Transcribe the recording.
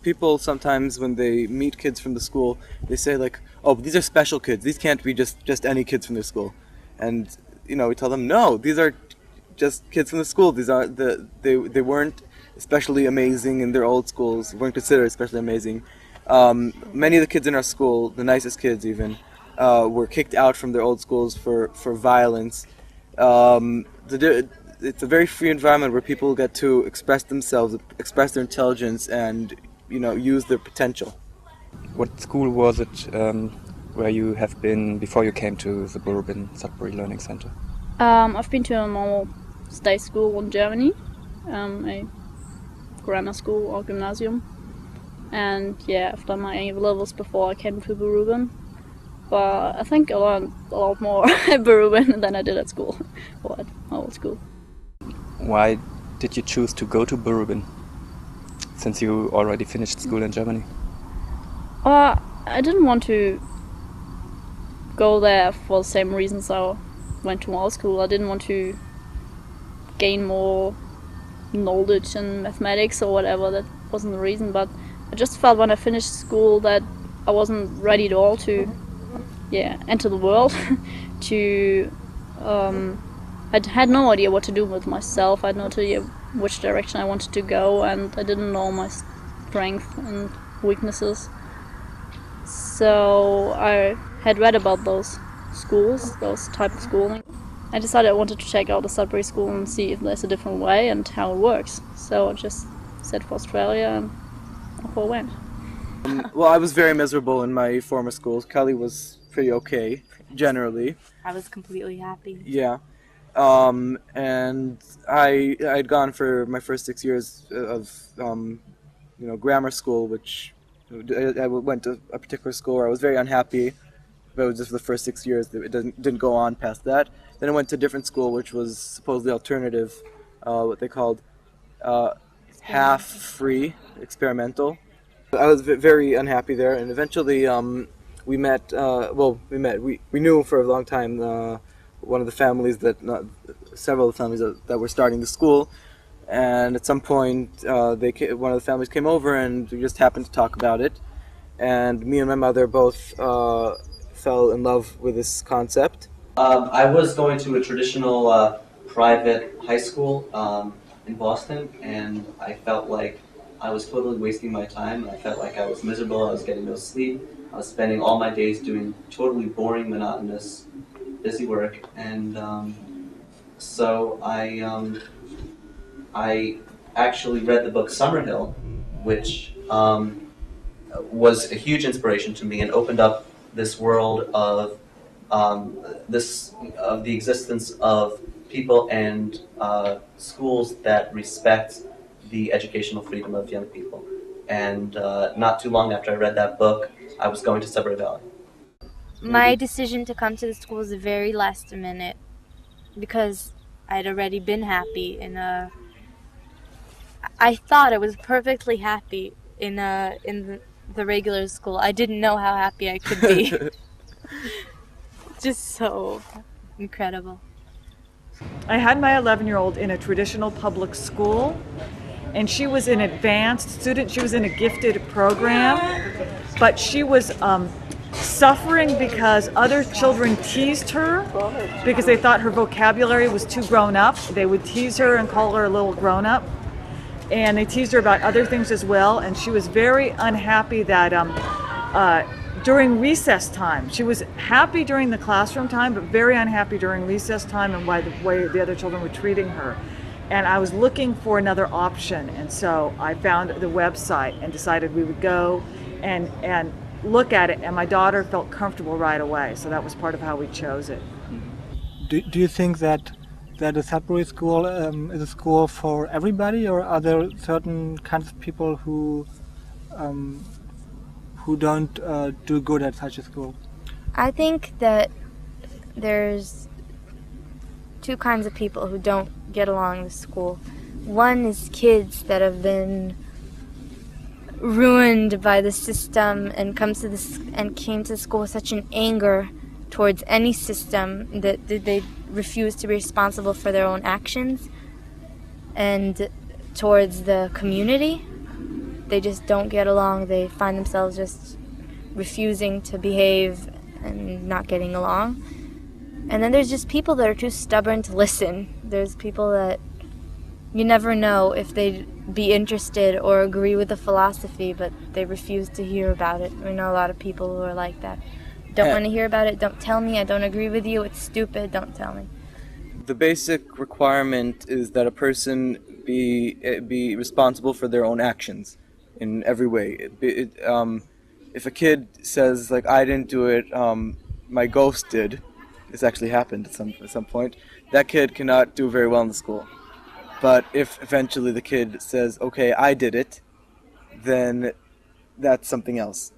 people sometimes when they meet kids from the school, they say like, "Oh, but these are special kids. These can't be just any kids from their school." And we tell them, "No, these are just kids from the school. These are they weren't especially amazing in their old schools. Weren't considered especially amazing. Many of the kids in our school, the nicest kids even, were kicked out from their old schools for violence. It's a very free environment where people get to express themselves, express their intelligence, and use their potential." What school was it where you have been before you came to the Berubin Sudbury Learning Center? I've been to a normal state school in Germany, a grammar school or gymnasium, and yeah, I've done my A levels before I came to Berubin. But I think I learned a lot more at Berubin than I did at school, or at my old school. Why did you choose to go to Berubin, since you already finished school in Germany? I didn't want to go there for the same reasons I went to my old school. I didn't want to gain more knowledge in mathematics or whatever. That wasn't the reason, but I just felt when I finished school that I wasn't ready at all to enter the world. I had no idea what to do with myself. I had no idea which direction I wanted to go, and I didn't know my strengths and weaknesses. So I had read about those schools, those type of schooling. I decided I wanted to check out the Sudbury School and see if there's a different way and how it works. So I just set for Australia and off I went. Well, I was very miserable in my former schools. Kelly was pretty okay, generally. I was completely happy. Yeah. And I'd gone for my first 6 years of grammar school, which I went to a particular school where I was very unhappy, but it was just for the first 6 years. It didn't go on past that. Then I went to a different school, which was supposedly alternative, what they called half free, experimental. I was very unhappy there, and eventually we knew for a long time one of the families several of the families that were starting the school, and at some point one of the families came over and we just happened to talk about it, and me and my mother both fell in love with this concept. I was going to a traditional private high school in Boston, and I felt like I was totally wasting my time. I felt like I was miserable, I was getting no sleep, I was spending all my days doing totally boring, monotonous, busy work, and so I actually read the book Summerhill, which was a huge inspiration to me and opened up this world of the existence of people and schools that respect the educational freedom of young people. And not too long after I read that book, I was going to Sudbury Valley. My decision to come to the school was the very last minute because I'd already been happy I thought I was perfectly happy in the regular school. I didn't know how happy I could be. Just so incredible. I had my 11-year-old in a traditional public school, and she was an advanced student. She was in a gifted program, but she was suffering because other children teased her because they thought her vocabulary was too grown up. They would tease her and call her a little grown up, and they teased her about other things as well, and she was very unhappy that during recess time. She was happy during the classroom time, but very unhappy during recess time and by the way the other children were treating her. And I was looking for another option, and so I found the website and decided we would go and look at it, and my daughter felt comfortable right away, so that was part of how we chose it. Do you think that a Sudbury school is a school for everybody, or are there certain kinds of people who don't do good at such a school? I think that there's two kinds of people who don't get along with school. One is kids that have been ruined by the system and came to the school with such an anger towards any system that they refuse to be responsible for their own actions, and towards the community. they just don't get along. They find themselves just refusing to behave and not getting along. And then there's just people that are too stubborn to listen. There's people that you never know if they'd be interested or agree with the philosophy, but they refuse to hear about it. We know a lot of people who are like that. Don't want to hear about it, don't tell me, I don't agree with you, it's stupid, don't tell me. The basic requirement is that a person be responsible for their own actions in every way. If a kid says, like, I didn't do it, my ghost did, this actually happened at some point, that kid cannot do very well in the school. But if eventually the kid says, okay, I did it, then that's something else.